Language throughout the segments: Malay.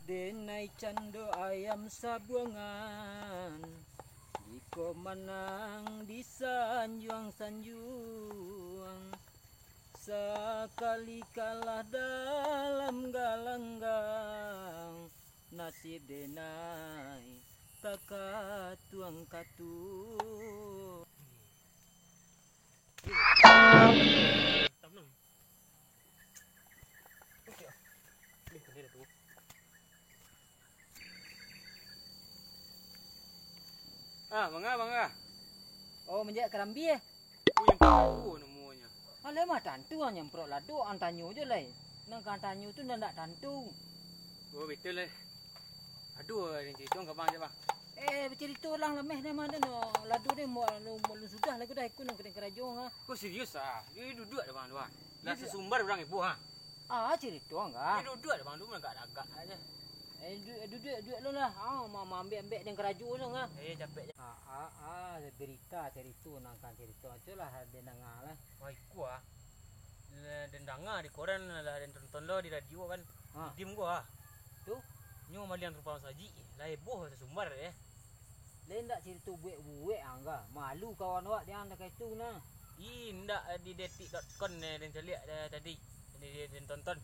Denai cando ayam sabuangan, jika menang di sanjuang-sanjuang, sekali kalah dalam galanggang, nasib denai tak katuang-katuang. Bangga. Oh, menjak kerambi eh? Oh, yang tahu namanya. Alah mah tantu hanya nyemprot ladu, antanyu je lah. Nang kantanyu tu ndak tantu. Oh, betul lah. Aduh, yang cerita ke bang je bang. Bercerita lah lemeh dah mana no. Ladu ni mau sudah lah aku dah ikut nang kedai kerajaan ha. Kau serius ah? Dia duduk ada bang dua. Lah sesumbar orang ibu ha. Cerita enggak? Dia duduk ada bang dua agak-agak aja. Duduk lu lah. Mama ambil yang kerajaan tu ha. Capek je. Berita cerita nang kan cerita aculah ada nangah lah. Wah, iku ah. Dan dengar di koran lah dan tonton lo di radio kan. Dim gua. Tu nyo malian rupa saji. Lah heboh sesumbar ya. Lain tak cerita buek-buek angga. Malu kawan awak dia anda itu nah. Ndak di detik.com dan celiak tadi. Dia tonton.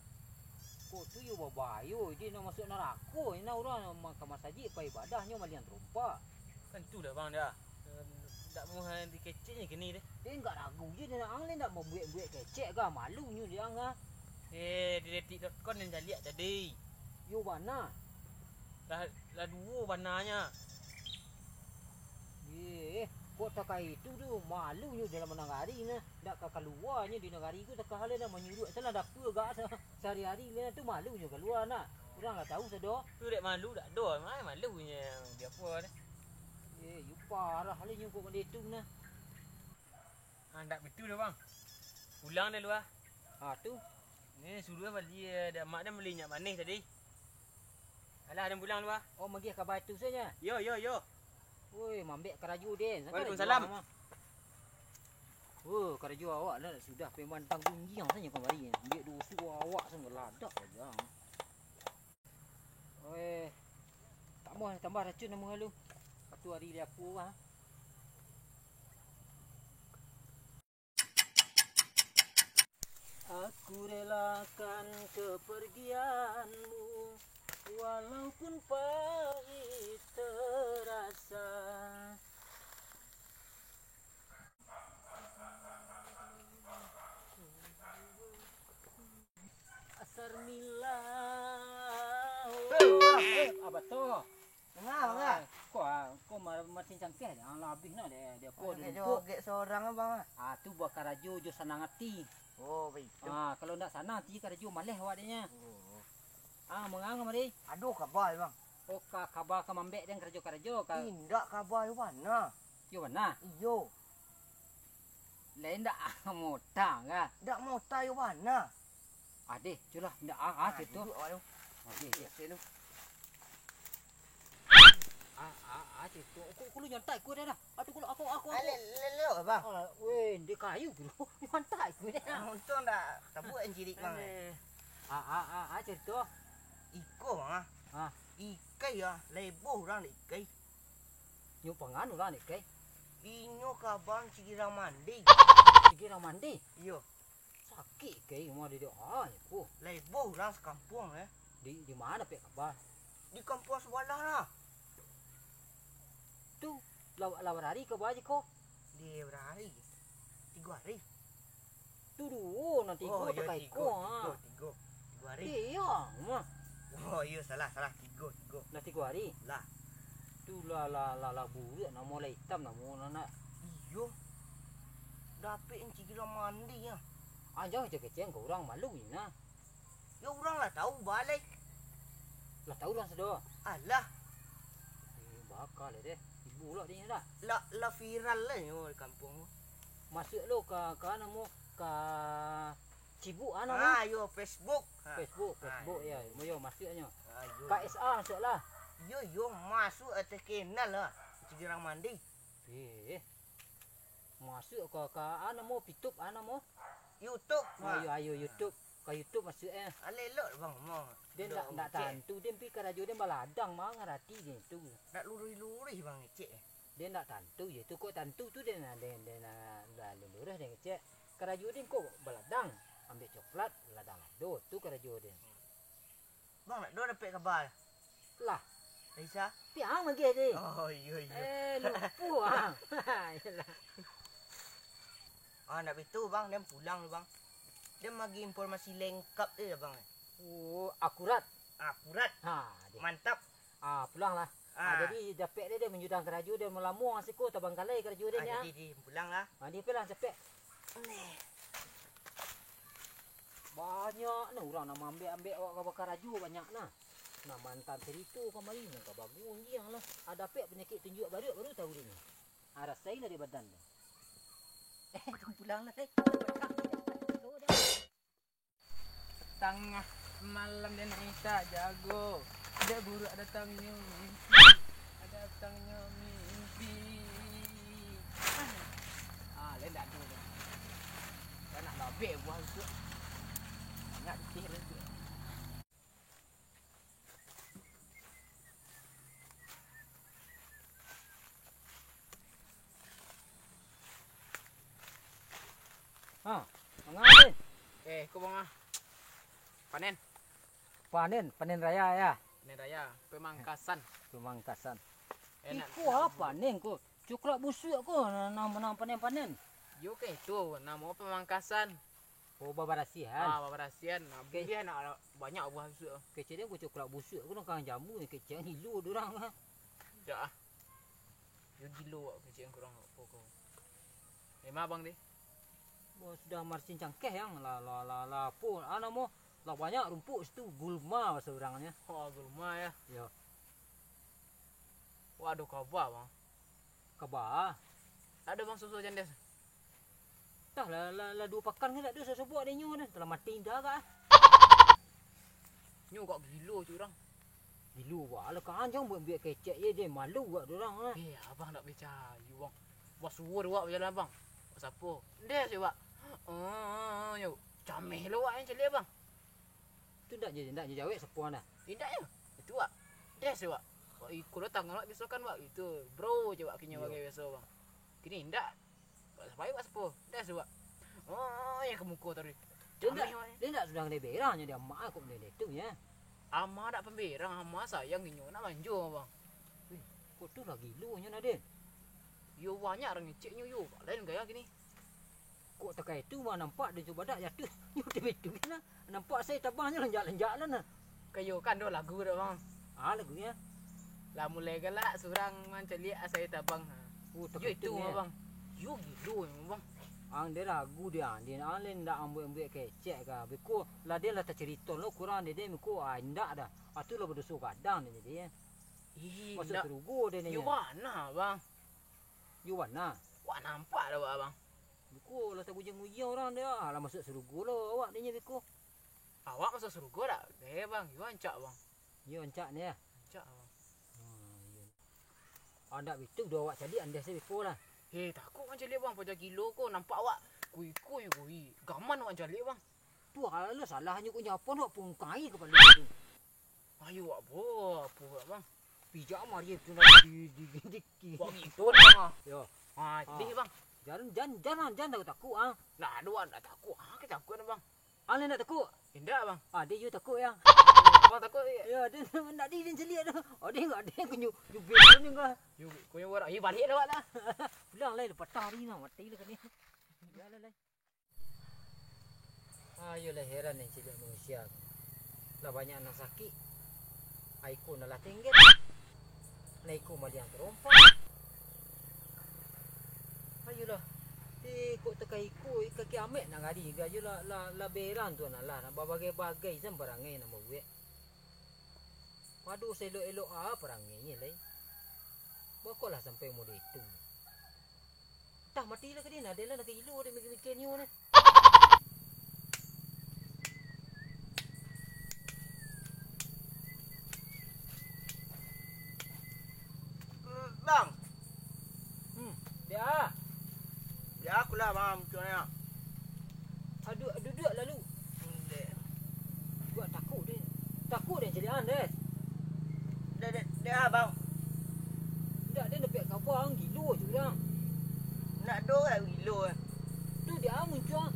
Kok tu yo babayo dia nak masuk neraka. Ina orang makan masjid pai ibadahnya malian rompak. Kan tu dah bang dah. Tak mau dikeceknya gini deh. Dia enggak ragu je dia nak angin tak mau buek-buek kecek ke malunya dia angga. Di detik.com dan celiak tadi. Yo mana? Lah dua bananya. Kok tak itu tu malunya dalam negari ni. Tak keluarnya di negari tu tak hal dah menyuruh salah dapur gak sehari-hari ni tu malunya keluar nak. Orang enggak tahu sedo. Tu dek malu dak do, mai malunya dia apa ni. You parah halnya kok benda tu nah. Ndak betul dah bang. Pulang dah lu ah. Tu. Ni suruh balik ada mak dah beli minyak manis tadi. Alah dah pulang lu ah. Oh magi khabar tu saja. Yo. Woi, mambek keraju den. Waalaikumsalam. Keraju awak dah sudah memandang tinggi yang saja kembali. Ambil dusu awak sangat ladak aja. Tak mau tambah racun nama lu. Satu hari dia apa ah. Aku relakan kepergianmu walaupun pahit terasa. Asar milah. Apa tu? Enggak. Kau macam cangkeh dah habis nak dia kau Joget seorang abang. tu buat karajo jo sanang hati. Oh, baik. Kalau ndak sana ti karajo maleh awak dia. Mengang mari. Aduh kabar bang. Khabar ka mambek dan karajo ka. Indak kabar yo mana? Yo mana? Iyo. Lain dak mota ka. Dak mau tayo mana? Ade, culah ndak gitu. Okey, selu. Itu. Aku lu nyantai ku dah. Aduh aku. Lelo abang. Weh, dia kayu tu. Nyantai ku dah. Untung dak tabuk enjirik bang. Cerita. Iko bang. Ikai ya, leboh orang ikai. Nyo pangan ulah ni kai. Inyo kabang cikirang mandi. Cikirang mandi. Iyo. Sakit kai mau dia. Aku. Leboh orang sekampung Di mana pek kabar? Di kampung sebelah lah. Tu lawan hari ke baji ko? Di berhari. 3 hari. Tu dulu nanti ko tak kai ko. 3 hari. Iya, mah. Oh, iya salah 3 Nanti 3 hari. Lah. Tu la buruk nak mulai hitam nak mau nak. Iyo. Dapat cikirang mandi ya. Jangan keceng ke orang malu ni nah. Ya orang lah tahu balik. Lah tahu orang sedo. Alah. Bakal deh. Ibu lah dia dah. La viral lah yo di kampung. Masuk lo ke anamu ke Cibuk yo Facebook. Facebook ya. Moyo masuknya. Ayo. KSA masuklah. Yo masuk atas kenal lah. Cikirang mandi. Masuk ke anamu YouTube anamu. YouTube. Ayo YouTube. Ka YouTube maksudnya. Alelok bang mau. Dia nak tantu dia pergi ke rajo dia baladang mah ngarati gitu. Nak lurih-lurih bang cek. Dia nak tantu je tu kok tantu tu dia nak lurus dia ngecek. Ke rajo dia kok baladang ambil coklat ladang lado tu ke rajo dia. Bang nak dapat kabar. Lah, Aisyah. piang lagi dia. Oh iya. Lupa. Yalah. Nak betul bang, dia pulang bang. Dia bagi informasi lengkap dia bang. Oh, akurat. Akurat. Dia. Mantap. Pulang lah. Jadi dapat dia menjudang ke rajo dia melamuang asiko tabang kalai ke rajo dia nya. Jadi pulang lah. Dia pulang cepet. Banyak nah orang nak ambil awak ke bakar rajo banyak nah. Nah mantan cerita kemari nak bagus dia lah. Ada pek penyakit tunjuk baru tahu dia ni. Rasai lah di badan dia. Pulang lah. Tengah malam dan Aisyah jago. Ada buruk datangnya mimpi. Ada datangnya mimpi. Lain tak tu. Dah nak labik buah tu. Nak dikir tu. Mengalir. Kau bang panen Panen raya ya. panen raya pemangkasan. Pemangkasan. Enak. Iku apa nen ko? Coklat busuk ko nama panen. Yo ke itu nama pemangkasan. Oh babarasihan. Babarasian. Okey. Dia nak banyak buah busuk. Kecil dia ko coklat busuk ko nak jamu ni kecil hilu dorang lah. Tak ah. Yo gilo awak kecil kurang apa kau. Memang abang ni. Oh, sudah marsin cangkeh yang la pun mo lah banyak rumput situ gulma bahasa orangnya. Oh gulma ya. Ya. Waduh kabar bang. Kaba. Ada bang susu jandes. Tah la dua pakan ke tak ada sesebuah dia nyu dah. Telah mati dah kah? Nyu kok gilo tu orang. Gilu wah lah kanjang buat kecek ye dia malu buat dorang lah. Abang tak percaya bang. Bos suruh awak berjalan bang. Bos siapa? Dia je bang. Yo. Camih lu awak yang celik bang. Tu ndak je jawab sepuan dah. Tidak ya. Itu wak. Dia je wak. Wak ikut datang awak besok kan wak. Itu bro je wak kinya bagi besok bang. Kini ndak. Wak sampai wak sepuh. Dia je wak. Yang ke muka tadi. Dia ndak sudah ngede berangnya dia mak aku benda itu ya. Ama dak pemberang, ama sayang kinyo nak manjo bang. Kok tu lagi lu nya Nadin. Yo banyak orang ngecek yo. Lain gaya gini. Kok tekai tu mah nampak dia cuba dak jatuh. Yo betul kan. Nampak saya tabahnya lenjak lah nah. Kayo kan do lagu dak bang. Lagunya. Lah mulai galak surang man celik saya tabang. Oh Yo itu bang. Yo gilo bang. Ang dia ragu dia alen ndak ambil kecek ka. Beko lah dia lah cerita lo kurang dia meko ndak dah. Atu lah berdosa kadang dia. Masuk Ndak. terugo dia ni. Yo mana bang? You warna. Wak nampak dah wak bang. Beko lah tak bujang-bujang orang dia. Lah masuk serugo lo awak dia beko. Awak masuk surga tak? Bang, yo ancak bang. You ancak ni ya. Ancak bang. Anda betul dua awak cari anda saya beko lah. Takut kan celik bang, pajak kilo ko nampak awak. Kui. Gaman awak celik bang. Tu halah salahnya ko nyapon awak pungkai kepala tu. Ayo awak apa bang? Pijak mari tu nak di. Wak gitu bang. Yo. Jadi bang. Jangan takut ah. Nah, dua nak takut. Kita takut bang. Ale nak takut. Indah bang. Dia you takut ya. Bang takut ya. Ya, dia nak dia celik dah. Dia enggak dia kunyu bel ni enggak. Yo, kau yang warak. Balik dah awak dah. Pulang lai lepas hari nak mati lah kan ni. Jalan lai. Ayolah heran ni celik manusia. Lah banyak anak sakit. Aiku nak lah tinggal. Naiku maliang terompak. Ayolah. Kok tekai iku kaki amek nak gadi gajo la beran tu nak lah bagai-bagai sam barangai nak buat. Padu elok-elok perangainya lai. Bakolah sampai mode itu. Tah matilah ke dia nak dia nak kilo dia mikir ni ni. Bang. Dia. Ya aku lah bang macam mana. Duduk lalu. Dah bang. Tak dia nak kau bang gilo je orang. Nak do lah gilo. Tu dia muncul.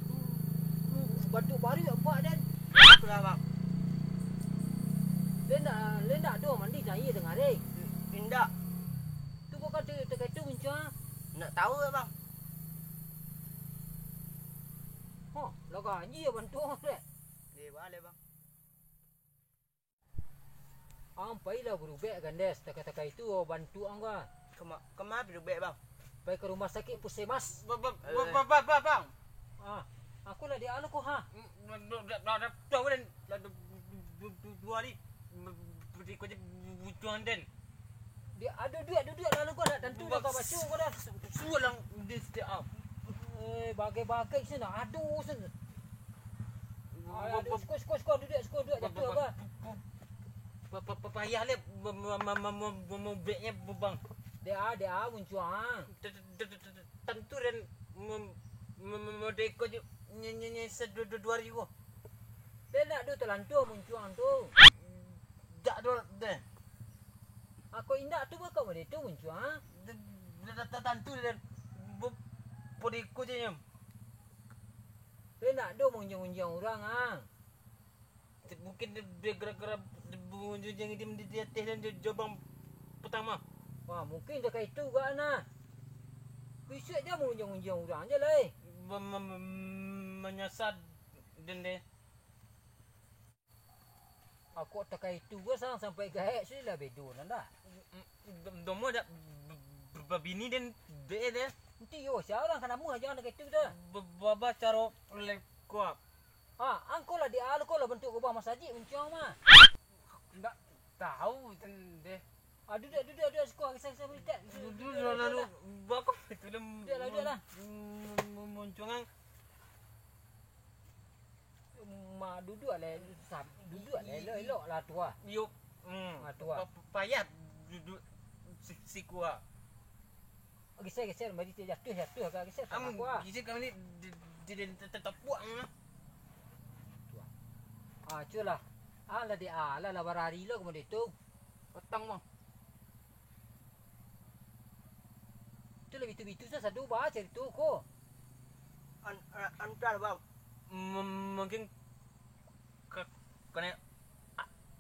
Batu baru empat dan Apa lah bang? dia nak do mandi cari dengan dia. Indak. Tu kau kata dekat tu muncul. Nak tahu lah bang. Ha, laga haji bantu dia. Dia boleh bang. Ampai lah berubah gandes dekat itu bantu angga. Kemana pergi baik bang? Pergi ke rumah sakit Puskesmas. Bang. Ah, aku lah dia anu ko ha. Dah tahu dan dua hari beri kau je butuan dan Dia ada duit lalu kau nak tentu dah kau baca kau dah. suruh lang dia setiap Bagai-bagai sana aduh sana. Aduh skor duduk jatuh apa? payah le membeknya bang. Dia muncul ha. Tentu dan merdeka je nyanyi sedua hari ko. Dia nak du terlantur muncul tu. Tak ada dah. Aku indak tu kau boleh tu muncul ha. Tentu dan merdeka je nyam. Dia nak du munjung orang ha. Mungkin dia gerak-gerak bunyi yang dia teh dan dia jabang pertama. Wah, mungkin dekat itu juga nah. Besok dia munjung orang je lah. Menyasar dan dia Aku tekan itu gua sampai gaek sini lah bedo nanda. domo dah babini dan dia Nanti yo siapa orang kena muah jangan dekat itu dah. baba caro lekop. Ah, angko lah dia alko lah bentuk kubah masjid muncul mah. Tak tahu deh. Ah, duduk sekolah kisah berita. Duduk lalu bakal itu Duduk lah. Munculkan Ma duduk lah elok lah tua. yuk. Tua. Payah duduk si kuah. Geser mari dia jatuh ke geser sama Am aku ah. gizi kami ni dia tetap puak ah. Ah, culah. Ah, lah dia lah barari lo kemudian itu. Petang bang. Tu lebih tu saya satu baca itu ko. Antar bang. Mungkin kena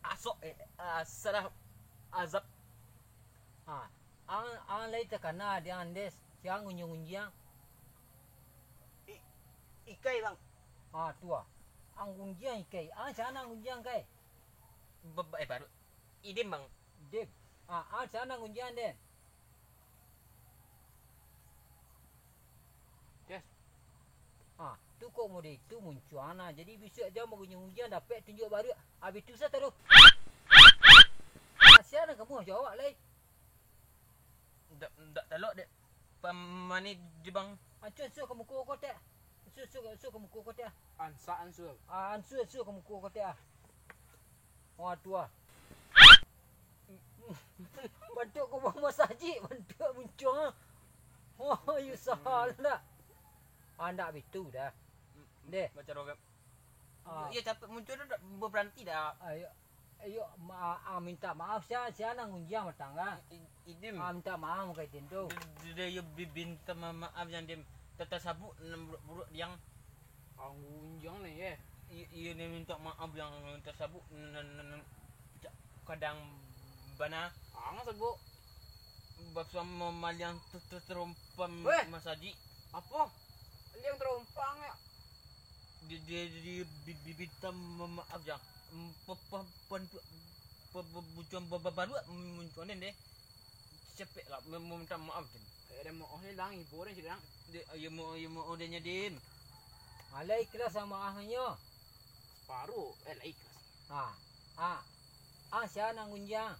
asok salah azab. Ah, ang lay takana dia andes siang unjang. Ikai bang. Ah, tua. Ang unjang ikai. Ang sana unjang kai. Baru ini bang. Dep. Ah, ang sana unjang den. Yes. Ah, tu kok mode itu muncul ana. Jadi besok dia mau unjang dapat tunjuk baru. Habis tu saya taruh. Siapa kamu jawab lai? Tak telok dek. Pamani je bang. Ancun suruh kamu ko kotak. Suruh kamu ko kotak. Ansur. Ah, suruh kamu ko kotak. Wah, tua. Bentuk kau buang masjid, bentuk muncul. Oh, you salah dah. Anda begitu dah. Deh. Baca rogam. Ah, Ya capek muncul dah berhenti dah. ayo minta maaf saya nang unjang matangga. Idim. Minta maaf kai tentu. Dia ya minta maaf yang dia tersabuk buruk yang Unjang ni ya. Ia ni minta maaf yang tersabuk kadang bana Sebut bersama mal yang terumpam Weh! masaji. apa? Yang terumpang ya. Dia minta maaf yang bukan baru muncul ni deh. Cepet lah minta maaf kan. Ada mau hilang ibu ni sedang. Dia mau odenya din. Alai ikhlas sama ahnya. Separuh. Lah ikhlas. Saya nang unjang.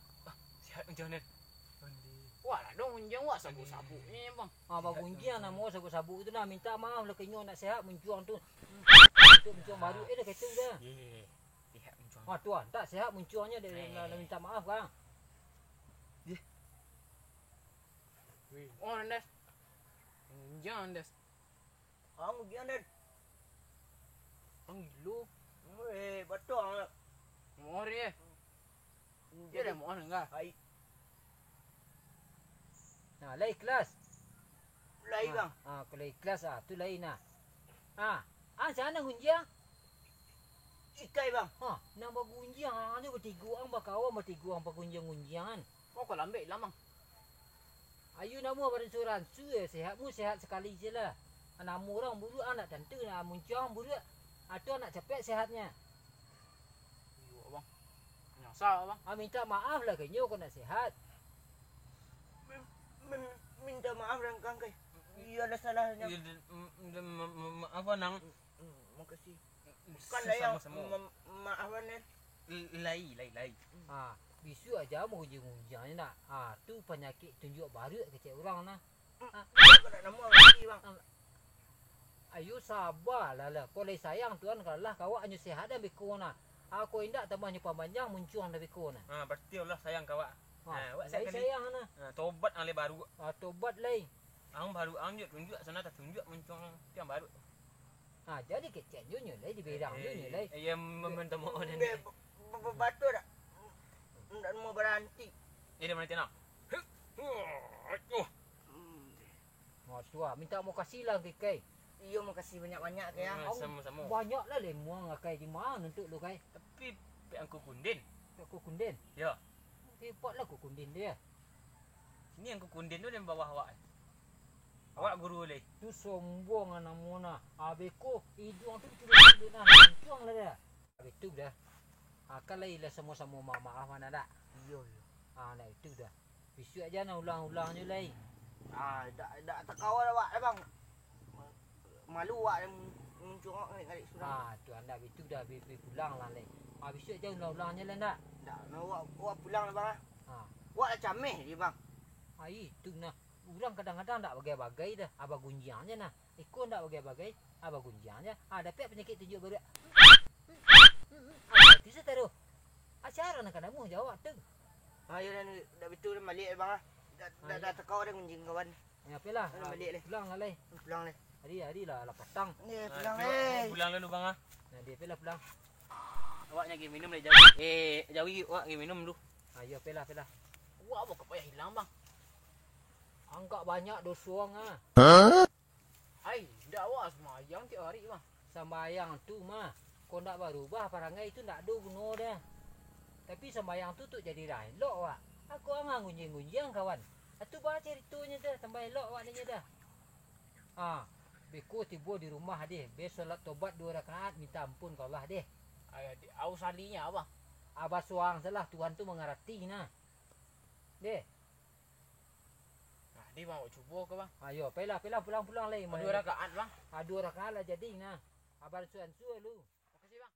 Sihat macam mana? Wah lah dong unjang wah sabuk-sabuk ni bang. Bang unjang nak mau sabuk itu nak minta maaf lah kenyo nak sihat muncul tu. Muncul baru dah kata dah. Sihat macam. Tuan, tak sihat munculnya dia nak minta maaf kan. Oh Andes. Unjang Andes. Ang gian dan. Lu Betul ang. mau dia. Dia dah mau enggak? Hai. Nah, lai ikhlas. Lain bang. Kalau ikhlas tu lain nah. Sana gunjang. Ikai bang. Nang bagunjang ni bertiga bakawan bertiga bagunjang-gunjangan. Kau kalau ambil lah bang. Ayu nama beransuran su sehatmu sehat sekali je lah. Nama orang buruk anak tentu nak muncang buruk. Atau anak cepet sehatnya. Iya bang. Nyasa bang. Minta maaf lah kayaknya kau nak sehat. Minta maaf rangkang kai. Iya ada salahnya. Apa nang? Makasih. Bukan lah yang maafan ni. Lai. Bisu aja mau gunjang nak. Tu penyakit tunjuk baru kecil orang nah. Kau nak nama lagi bang. Ayu sabar lah. Kau lagi sayang tuan kalau lah kau hanya sehat dan beko nah. Aku indak tambahnya panjang muncung dari beko nah. Berarti Allah sayang kawak. Wak sayang nah. Tobat ang baru. Tobat lai. Ang baru ang tunjuk sana tak tunjuk muncung tiang baru. Jadi kecil nyonya lai di berang nyonya lai. Ya meminta maaf dan. Batu dah. Ndak mau berhenti. Ini mana nak? Tua minta mau kasih lah kai. Iya makasih banyak-banyak ya. Sama-sama. Banyak lah lemuang kai di mana untuk lu kai. Tapi angku kundin. Aku kunden. Ya. Hebat lah aku kunden dia. Ini angku kundin tu yang bawah awak. Awak guru leh. Tu sombong anak mona. Beko hidung tu duduk nah muncung lah dia. Itu dah. Kalau lah sama-sama maaf mana dak. Iya. Nah itu dah. Bisu aja nak ulang-ulangnya lai. Dak terkawal awak bang. Malu awak muncung kali surang. Tu anda itu dah pulang lah lai. Bisu aja ulang-ulangnya lah ndak. Dak awak pulang lah bang. Awak dah cameh dia bang. Itu nah. Orang kadang-kadang tak bagai-bagai dah. Abah gunjangnya nah. Ikut tak bagai-bagai. Abah gunjangnya. Dapat penyakit tunjuk baru. Bisa taruh. Acara nak kanamu jawab tu. Ayo dah betul balik bang. Dah terkawal dah gunjing kawan. Ya apalah. Balik leh. Pulang lah lai. Pulang leh. Hari lah petang. Ni pulang leh. Pulang dulu bang ah. Dia apalah pulang. Awaknya pergi minum leh jauh. Jauh awak pergi minum dulu. Ya apalah. Wah apa kau payah hilang bang. Angkat banyak dosa orang Hai, dah awak semayang tiap hari bang. Sembayang tu mah. Kau nak berubah parangai tu nak ada guna dah. Tapi sembayang tu jadi lain lok awak. Aku angang gunjing-gunjing kawan. Itu baca ceritanya dah tambah elok awaknya dah. Beko tiba di rumah deh. Besok solat tobat 2 rakaat minta ampun ke Allah deh. Au salinya abang. Abah suang salah Tuhan tu mengerti nah. Deh. Dia bang, cuba ke bang? Ayo, pelah pulang lagi. 2 rakaat bang. 2 rakaat lah jadi nah. Abang suan lu. Makasih bang.